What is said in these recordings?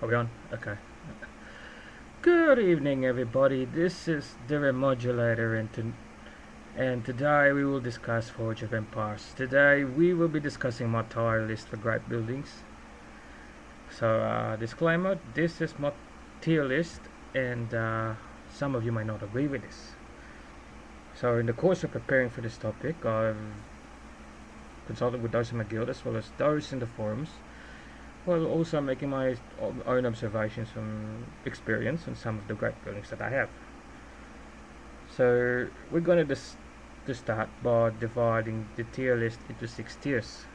Are we on? Okay. Good evening, everybody. This is the Remodulator, and today we will discuss Forge of Empires. Today we will be discussing my tier list for great buildings. So, disclaimer: this is my tier list, and some of you might not agree with this. So, in the course of preparing for this topic, I've consulted with those in my guild as well as those in the forums, while also making my own observations from experience on some of the great buildings that I have. So we're going to start by dividing the tier list into 6 tiers.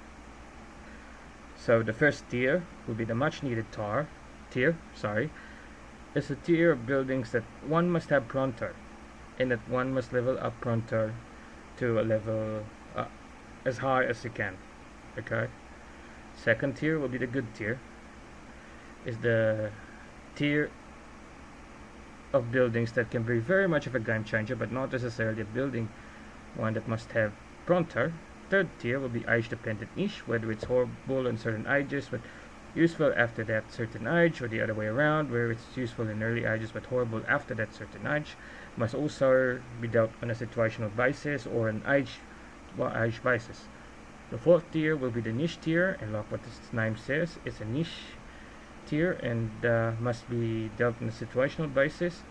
So the first tier will be the much needed tier. It's a tier of buildings that one must have pronto, and that one must level up pronto to a level as high as you can. Okay. Second tier will be the good tier. Is the tier of buildings that can be very much of a game changer, but not necessarily a building one that must have pronto. Third tier will be age dependent niche, whether it's horrible in certain ages but useful after that certain age, or the other way around, where it's useful in early ages but horrible after that certain age. Must also be dealt on a situational basis or an age basis. The fourth tier will be the niche tier, and like what its name says, it's a niche tier and must be dealt on a situational basis,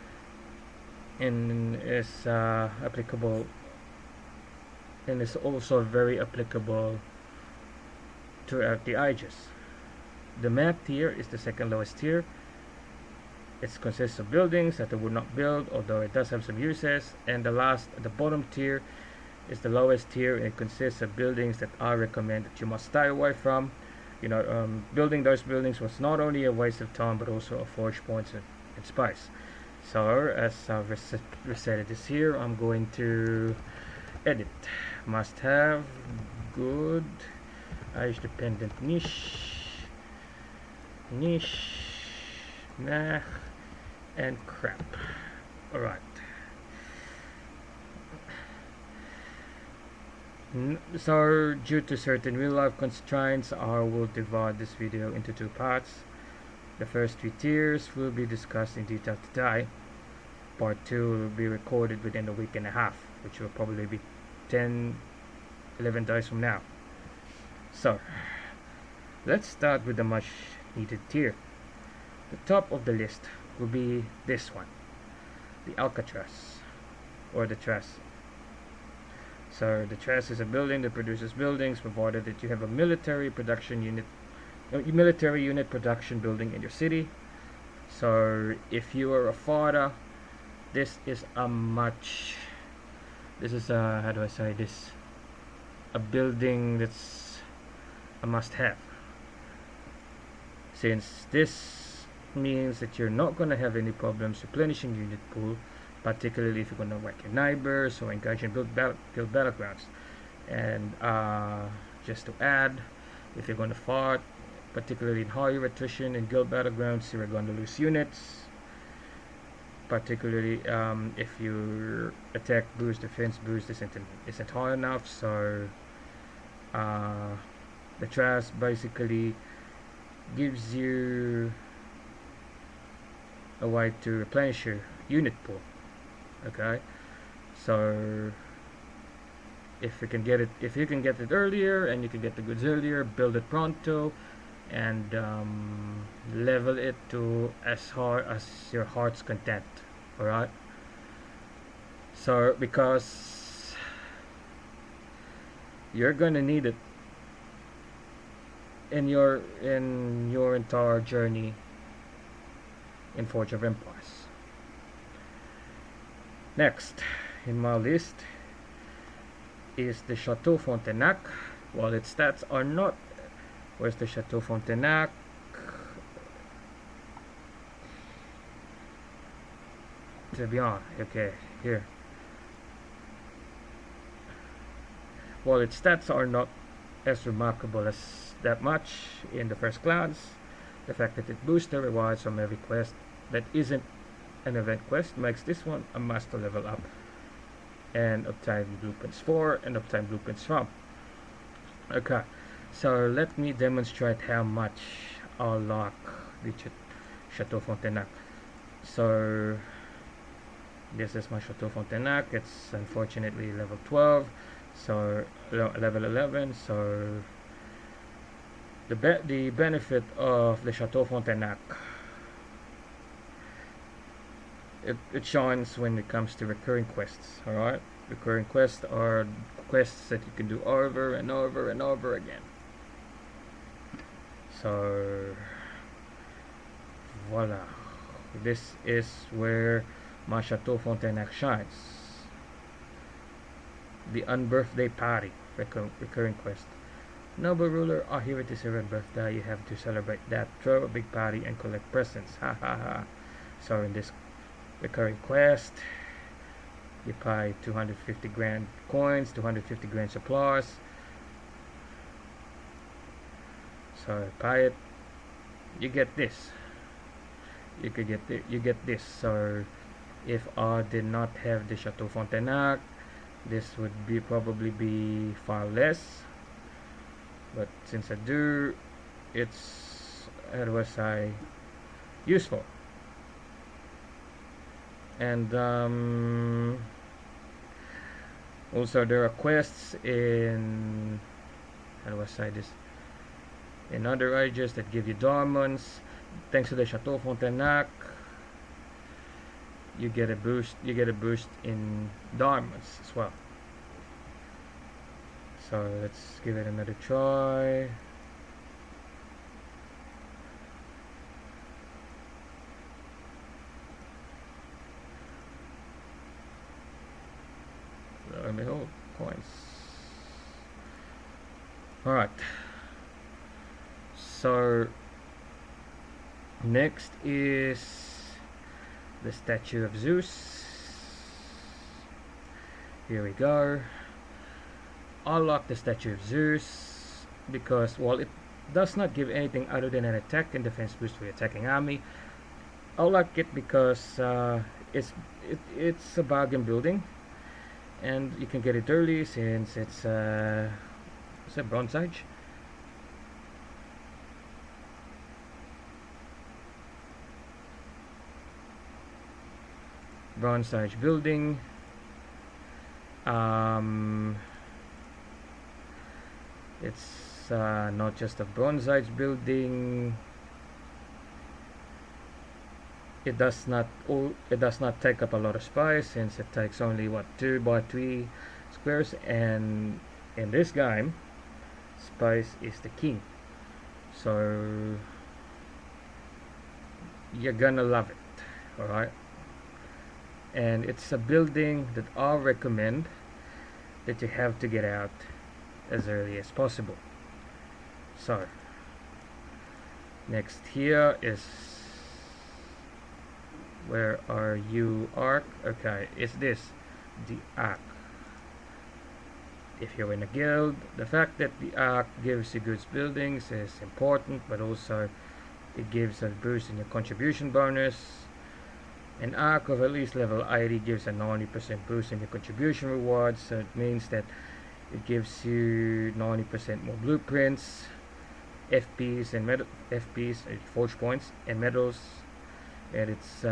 and is applicable, and is also very applicable throughout the ages. The mad tier is the second lowest tier. It consists of buildings that I would not build, although it does have some uses. And the bottom tier is the lowest tier, and it consists of buildings that I recommend that you must stay away from. Building those buildings was not only a waste of time but also a forge points and space. So as I've recited this here, I'm going to edit. Must have good age dependent niche, nah, and crap. Alright. So due to certain real life constraints, I will divide this video into 2 parts. The first 3 tiers will be discussed in detail today. Part 2 will be recorded within a week and a half, which will probably be 11 days from now. So let's start with the much needed tier. The top of the list will be this one, the Alcatraz, or the Trass. So the Trass is a building that produces buildings, provided that you have a military unit production building in your city. So if you are a fighter, this is a building that's a must-have, since this means that you're not going to have any problems replenishing unit pool, particularly if you're going to whack your neighbors or engage in guild battlegrounds. And just to add, if you're going to fight, particularly in higher attrition in guild battlegrounds, you're going to lose units, particularly if your attack boost, defense boost isn't high enough. So the trash basically gives you a way to replenish your unit pool. Okay, so if you can get it earlier, and you can get the goods earlier, build it pronto, and level it to as high as your heart's content. Alright, so because you're gonna need it in your entire journey in Forge of Empires. Next in my list is the Chateaufontaine. While its stats are not... Where's the Chateaufontaine? To be honest, okay, here. While its stats are not as remarkable as that much in the first glance, the fact that it boosts the rewards from every quest that isn't an event quest makes this one a must to level up and obtain blueprints for and obtain blueprints from. Okay, so let me demonstrate how much I like Chateaufontaine. So this is my Chateaufontaine. It's unfortunately level 12, so level 11. So the benefit of the Chateaufontaine, it shines when it comes to recurring quests. All right, recurring quests are quests that you can do over and over and over again. So voila, this is where my Chateaufontaine shines. The unbirthday party, recurring quest. Noble ruler, here it is your birthday. You have to celebrate that. Throw a big party and collect presents. Ha ha ha. So in this recurring quest, you pay 250 grand coins, 250 grand supplies. So pay it. You get this. You get this. So if I did not have the Chateaufontaine, this would be probably be far less. But since I do, it's, how do I say, useful. And also there are quests in, how do I say this, in other ages that give you diamonds. Thanks to the Chateaufontaine, you get a boost in diamonds as well. So let's give it another try. Lo and behold, coins. Alright. So next is the statue of Zeus. Here we go. I like the statue of Zeus because, well, it does not give anything other than an attack and defense boost for your attacking army. I like it because it's a bargain building, and you can get it early since it's a Bronze Age. Bronze Age building. It's not just a Bronze Age building. It does not take up a lot of space, since it takes only 2 by 3 squares, and in this game space is the king. So you're gonna love it. Alright, and it's a building that I recommend that you have to get out as early as possible. So next here is, where are you, Arc? Okay, is this the Arc? If you're in a guild, the fact that the Arc gives you good buildings is important, but also it gives a boost in your contribution bonus. An Arc of at least level 80 gives a 90% boost in your contribution rewards, so it means that it gives you 90% more blueprints, FPs and FPs, forge points and medals, and it's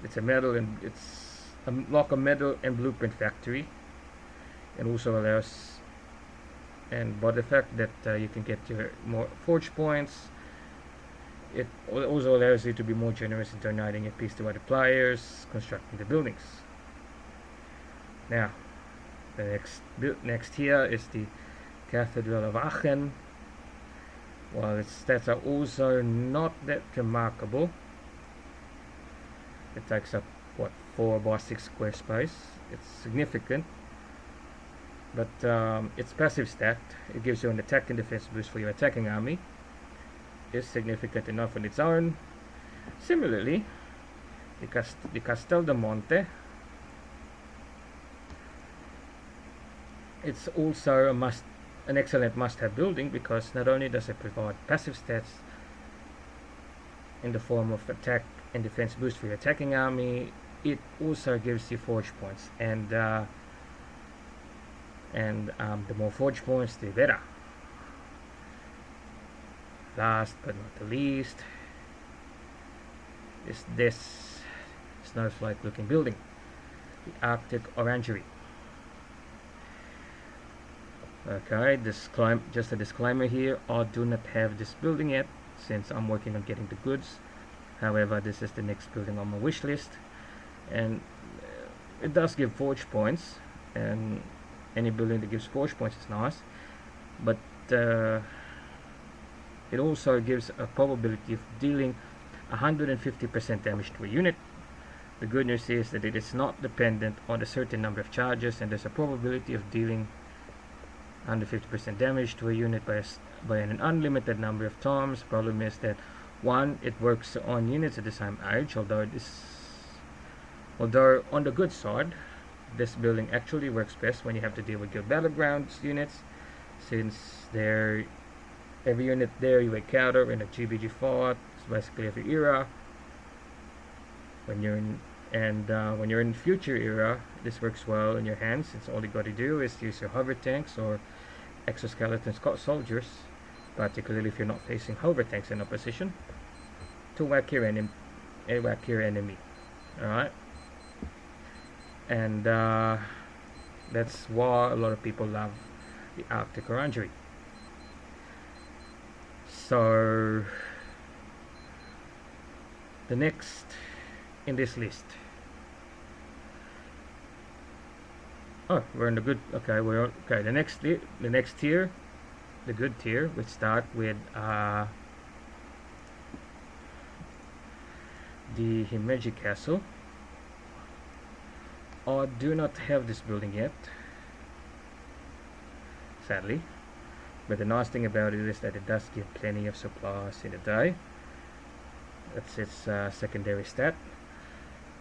it's a medal, and it's like a medal and blueprint factory, and also allows, and by the fact that you can get your more forge points, it also allows you to be more generous in donating a piece to other players constructing the buildings. Now the next here is the Cathedral of Aachen. Well, its stats are also not that remarkable. It takes up 4 by 6 square space. It's significant, but its passive stat, it gives you an attack and defense boost for your attacking army, is significant enough on its own. Similarly, the Castel de Monte, it's also an excellent must-have building, because not only does it provide passive stats in the form of attack and defense boost for your attacking army, it also gives you forge points, and the more forge points, the better. Last but not the least, is this snowflake looking building, the Arctic Orangery. Okay, just a disclaimer here, I do not have this building yet since I'm working on getting the goods. However, this is the next building on my wish list, and it does give forge points, and any building that gives forge points is nice, but it also gives a probability of dealing 150% damage to a unit. The good news is that it is not dependent on a certain number of charges, and there's a probability of dealing 150% damage to a unit by an unlimited number of times. Problem is that, one, it works on units at the same age, although on the good side, this building actually works best when you have to deal with Guild Battlegrounds units, since every unit there you encounter in a GBG fight. It's basically every era. When you're in future era, this works well in your hands, since all you got to do is use your hover tanks or exoskeleton soldiers, particularly if you're not facing hover tanks in opposition, to whack your enemy. Alright, and that's why a lot of people love the Arctic Orangery. So the next in this list, we're in the good. Okay, the next tier, the good tier, we start with the Himeji Castle. I do not have this building yet, sadly, but the nice thing about it is that it does give plenty of supplies in a day. That's its secondary stat.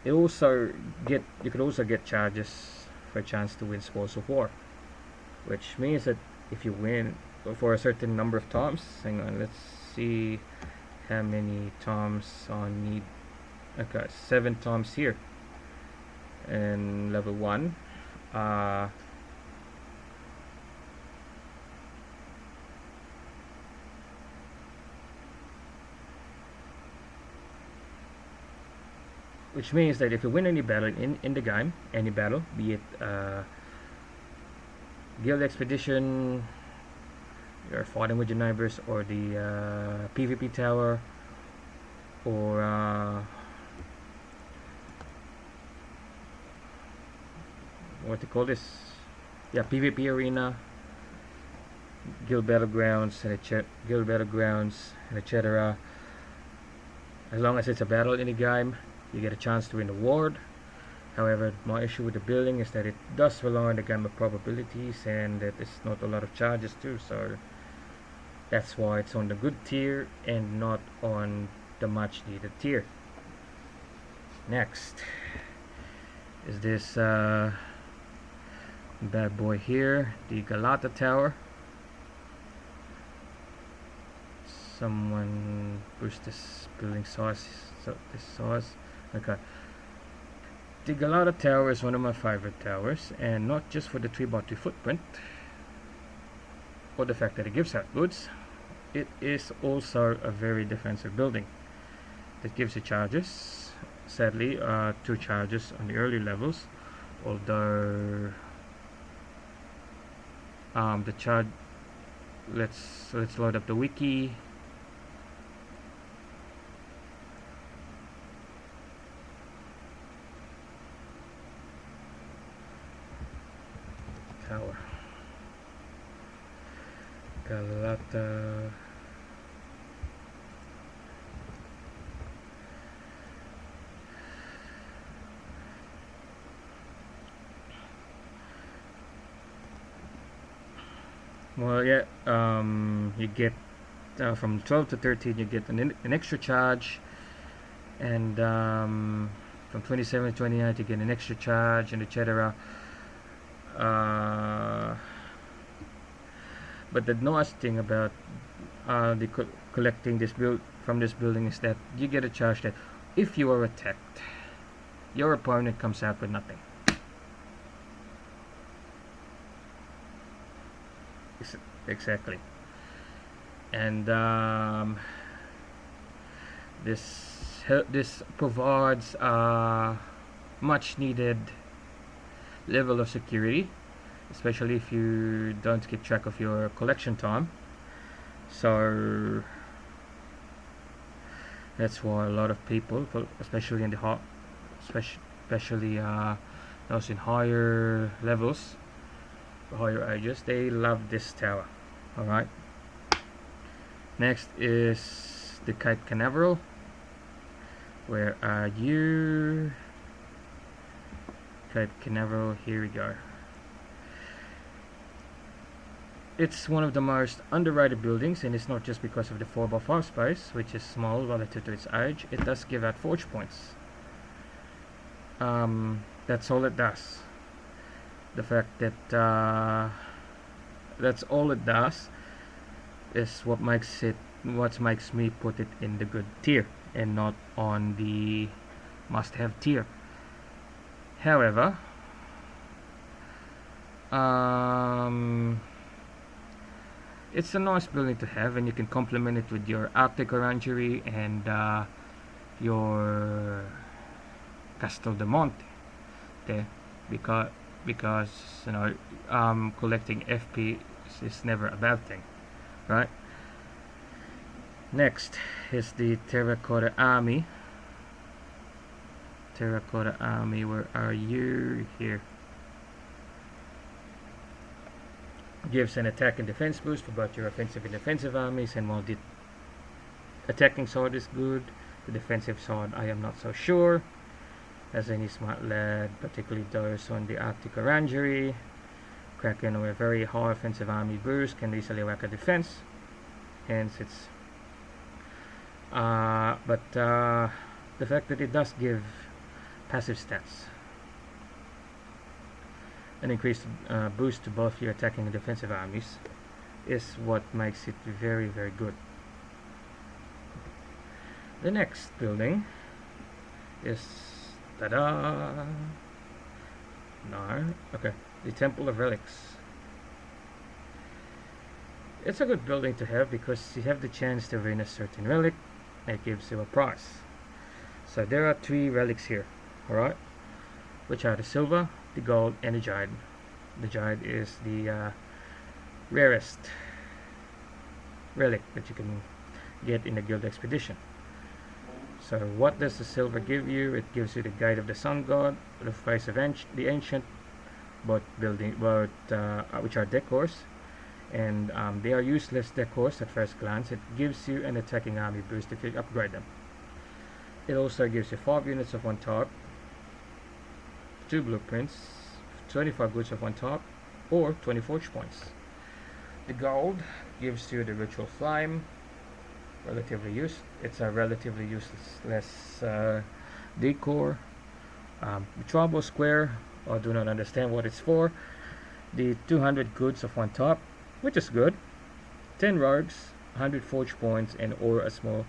You could also get charges for a chance to win Spoils of War, which means that if you win for a certain number of times, hang on, let's see how many times I need. Okay, 7 times here, and level 1. Which means that if you win any battle in the game, any battle, be it guild expedition, you're fighting with your neighbors, or the PvP tower, or what to call this? Yeah, PvP arena, guild battlegrounds, and etc. As long as it's a battle in the game, you get a chance to win the award. However, my issue with the building is that it does rely on the game of probabilities, and that there's not a lot of charges too, so that's why it's on the good tier and not on the much needed tier. Next is this bad boy here, the Galata Tower. Someone boost this building size, okay. The Galata Tower is one of my favorite towers, and not just for the 3x2 footprint or the fact that it gives out goods. It is also a very defensive building that gives you charges. Sadly, 2 charges on the early levels, although the charge, let's load up the wiki. Tower Galata. Well, yeah, you get from 12 to 13 you get an extra charge, and from 27 to 29 you get an extra charge, and etc. But the nice thing about collecting this from this building is that you get a charge that if you are attacked, your opponent comes out with nothing. Exactly. And this this provides a much needed level of security, especially if you don't keep track of your collection time. So that's why a lot of people, especially in the especially those in higher levels, higher ages, they love this tower. All right. Next is the Cape Canaveral. Where are you? Cape Canaveral. Here we go. It's one of the most underrated buildings, and it's not just because of the 4x5 space, which is small relative to its age. It does give out forge points. That's all it does. The fact that that's all it does is what makes me put it in the good tier and not on the must-have tier. However, it's a nice building to have, and you can complement it with your Arctic Orangery and your Castel de Monte there, because you know, collecting FP is never a bad thing, right? Next is the Terracotta Army. Terracotta Army, where are you? Here. Gives an attack and defense boost for both your offensive and defensive armies, and while the attacking side is good, the defensive side I am not so sure, as any smart lad, particularly those on the Arctic Orangery. Kraken with a very high offensive army boost can easily whack a defense, hence it's the fact that it does give passive stats, an increased boost to both your attacking and defensive armies, is what makes it very, very good. The next building is ta-da! No, okay, the Temple of Relics. It's a good building to have because you have the chance to win a certain relic that gives you a prize. So there are 3 relics here, alright, which are the silver, the gold, and the jade. The jade is the rarest relic that you can get in the guild expedition. So what does the silver give you? It gives you the Guide of the Sun God, the Face of the Ancient, which are decors, and they are useless decors at first glance. It gives you an attacking army boost if you upgrade them. It also gives you 5 units of one type, 2 blueprints, 25 goods of one type, or 20 forge points. The gold gives you the Ritual Flame, it's a relatively useless decor. The Tribal Square, I do not understand what it's for. The 200 goods of one type, which is good. 10 rogues, 100 forge points, and or a small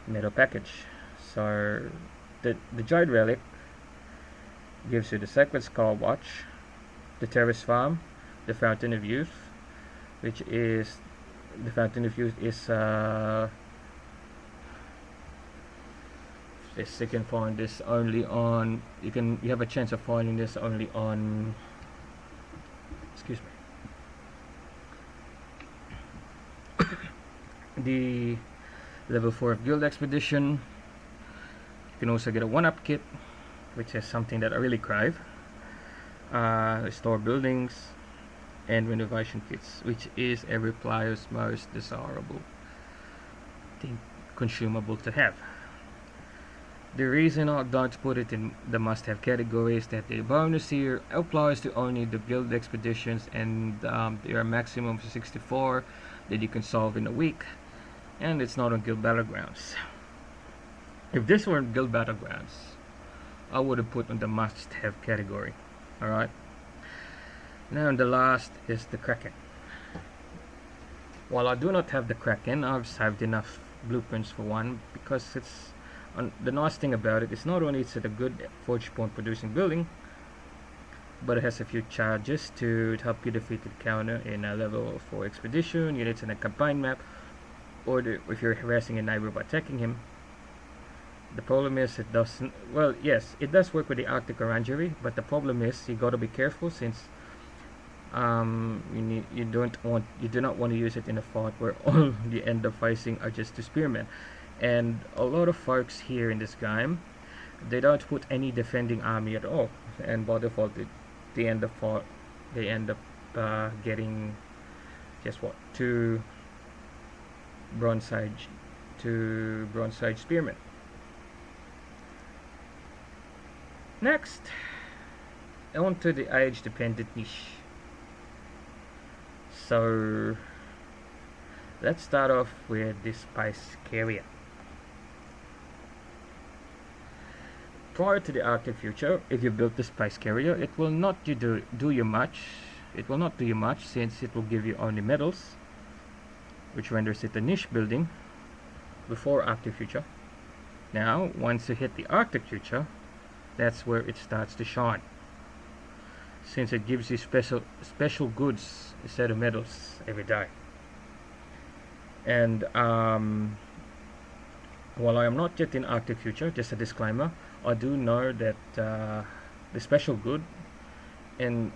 metal package. So the Jade Relic gives you the Sacred Skull Watch, the Terrace Farm, the Fountain of Youth, which is the Fountain of Youth is yes, you can find this only on you have a chance of finding this only on, excuse me, the level 4 of Guild Expedition. You can also get a 1-up kit, which is something that I really crave. Restore buildings and renovation kits, which is every player's most desirable thing, consumable to have. The reason I don't put it in the must-have category is that the bonus here applies to only the guild expeditions, and there are maximum of 64 that you can solve in a week, and it's not on Guild Battlegrounds. If this were in Guild Battlegrounds, I would have put on the must-have category. Alright. Now the last is the Kraken. While I do not have the Kraken, I've saved enough blueprints for one, because it's the nice thing about it is not only is it a good forge point producing building, but it has a few charges to help you defeat the counter in a level 4 expedition, units in a campaign map, or if you're harassing a neighbor by attacking him. The problem is it doesn't. Well, yes, it does work with the Arctic Orangery, but the problem is you gotta be careful since you do not want to use it in a fort where all the end of fighting are just two spearmen, and a lot of folks here in this game, they don't put any defending army at all, and by default they end up getting just what bronze two bronze spearmen. Next, on to the age dependent niche. So let's start off with the spice carrier. Prior to the Arctic future, if you built the spice carrier, it will not do you much. It will not do you much since it will give you only metals, which renders it a niche building before Arctic future. Now, once you hit the Arctic future, that's where it starts to shine, since it gives you special goods instead of metals every day. And while I am not yet in Arctic future, just a disclaimer, I do know that the special good in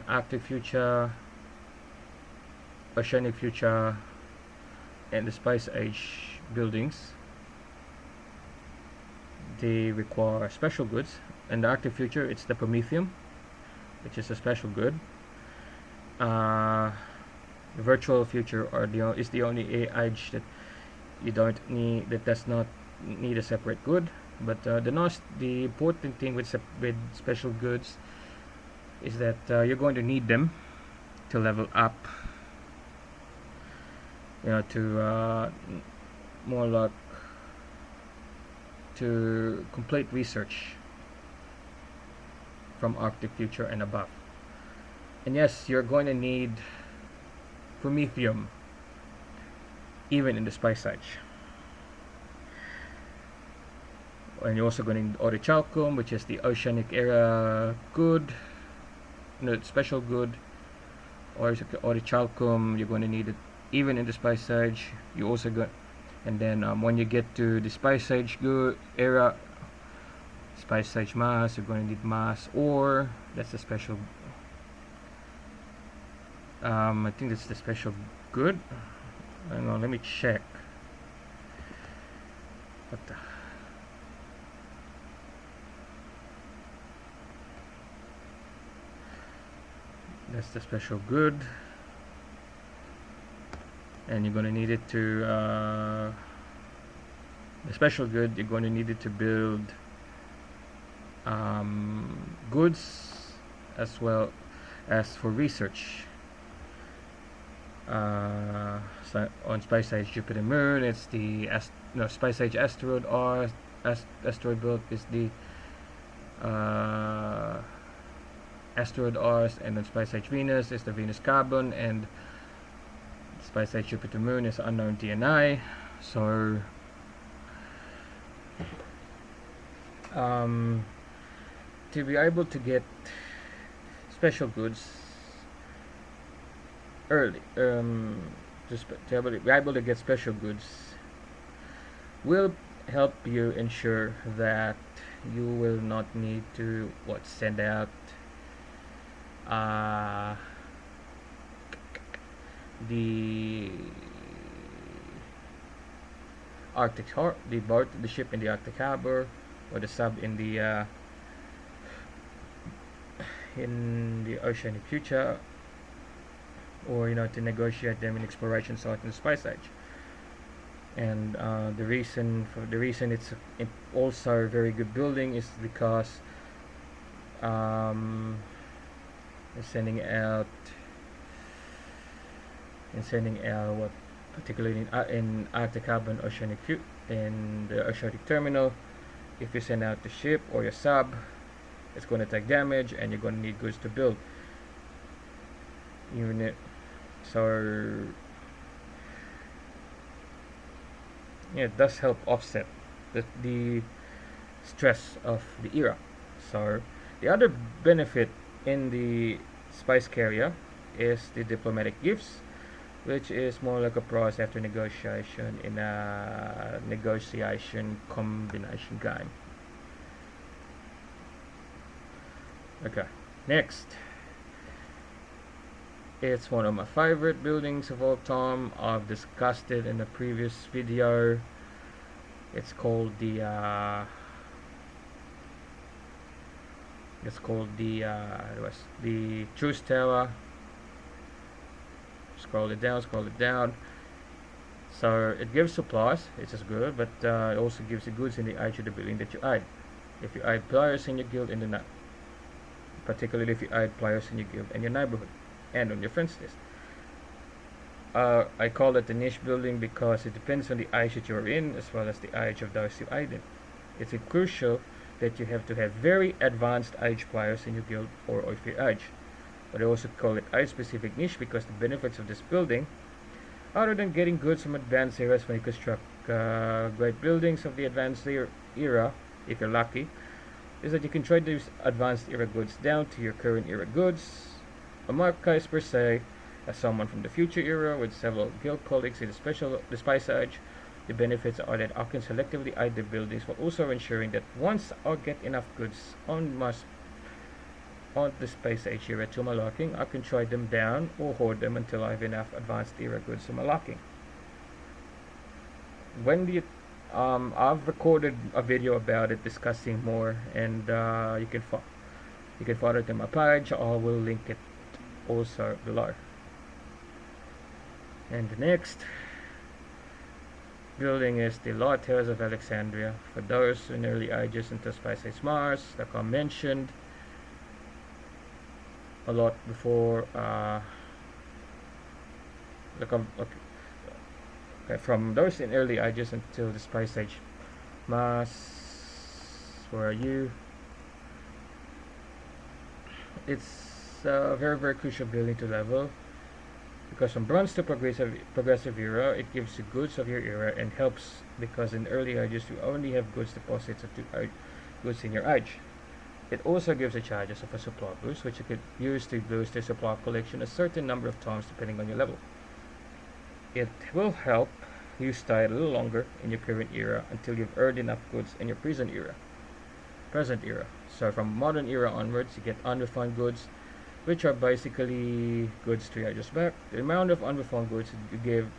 Arctic future, Oceanic future, and the Spice Age buildings, they require special goods. In the Arctic future, it's the Promethium, which is a special good. The virtual future is the only age that that does not need a separate good. But the important thing with special goods is that you're going to need them to level up. To more like to complete research from Arctic future and above. And yes, you're going to need Promethium even in the Spice Age. And you're also going to need Orichalcum, which is the Oceanic era good, special good. Or Orichalcum, you're going to need it even in the Spice Age. You also got, and then when you get to the Spice Age good era, Spice Age mass, you're going to need mass, or that's the special. I think that's the special good. Hang on, let me check. What the? That's the special good, and you're going to need it to the special good. You're going to need it to build goods as well as for research. So on Spice Age Jupiter Moon, it's the Spice Age asteroid asteroid belt is the asteroid Rs, and then Spice Age Venus is the Venus Carbon, and Spice Age Jupiter Moon is unknown DNI. So to be able to get special goods early, to be able to get special goods will help you ensure that you will not need to send out the the ship in the Arctic harbor, or the sub in the Oceanic future, or to negotiate them in exploration site in the Spice Age. And the reason it's also a very good building is because sending out what, particularly in Arctic Carbon in the Oceanic terminal, if you send out the ship or your sub, it's going to take damage and you're going to need goods to build. So it does help offset the stress of the era. So the other benefit in the spice carrier is the diplomatic gifts, which is more like a process after negotiation in a negotiation combination game. Okay, next. It's one of my favorite buildings of all time. I've discussed it in a previous video. It's called the it was the Truce Tower. Scroll it down, scroll it down. So it gives supplies, which is good, but it also gives you goods in the age of the building that you add. If you add players in your guild in the particularly if you add players in your guild and your neighborhood and on your friends list. I call it the niche building because it depends on the age that you're in as well as the age of those you aid in. It's crucial that you have to have very advanced age players in your guild or of your age. But I also call it age specific niche because the benefits of this building, other than getting goods from advanced eras when you construct great buildings of the advanced era, if you're lucky, is that you can trade these advanced era goods down to your current era goods. In my case per se, as someone from the future era with several guild colleagues in the Spice Age, the benefits are that I can selectively add the buildings while also ensuring that once I get enough goods on the Space Age era to my locking, I can trade them down or hoard them until I have enough advanced era goods to my locking. I've recorded a video about it discussing more, and you can find it on my page. I will link it also below. And the next building is the Lighthouses of Alexandria. For those in early ages into Space Age Mars, like I mentioned a lot before, from those in early ages until the Space Age Mars, where are you? It's a very, very crucial building to level. Because from bronze to progressive era, it gives you goods of your era and helps because in early ages you only have goods deposits of goods in your age. It also gives the charges of a supply boost, which you could use to boost your supply collection a certain number of times depending on your level. It will help you stay a little longer in your current era until you've earned enough goods in your present era. So from modern era onwards, you get unrefined goods, which are basically goods 3 ages back. The amount of unrefined goods you give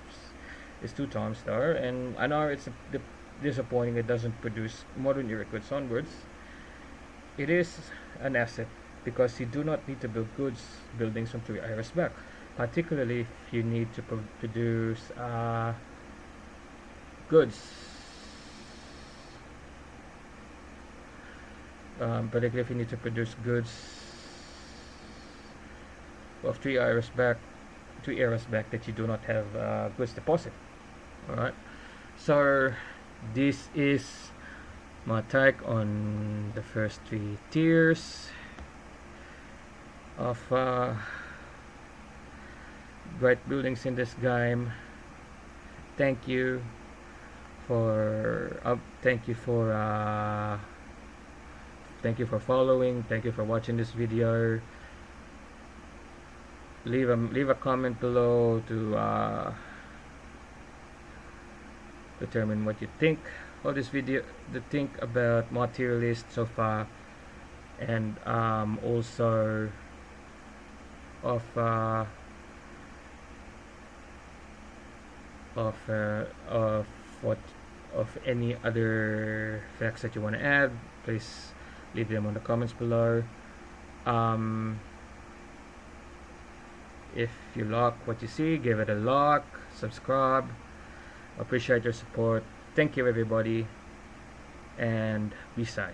is 2 times star, and I know it's disappointing it doesn't produce modern era goods onwards. It is an asset because you do not need to build buildings from 3 eras back, particularly if you need to produce goods. Particularly if you need to produce goods of 3 eras back that you do not have goods deposit. Alright, so this is my take on the first 3 tiers of great buildings in this game. Thank you for following. Thank you for watching this video. Leave a comment below to determine what you think of this video, think about my tier list so far, and also of any other facts that you want to add. Please leave them on the comments below. If you like what you see, give it a like, subscribe. Appreciate your support. Thank you everybody, and be safe.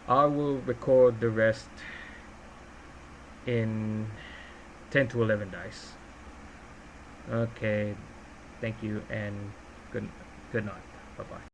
I will record the rest in 10 to 11 days. Okay, thank you and good night. Bye bye.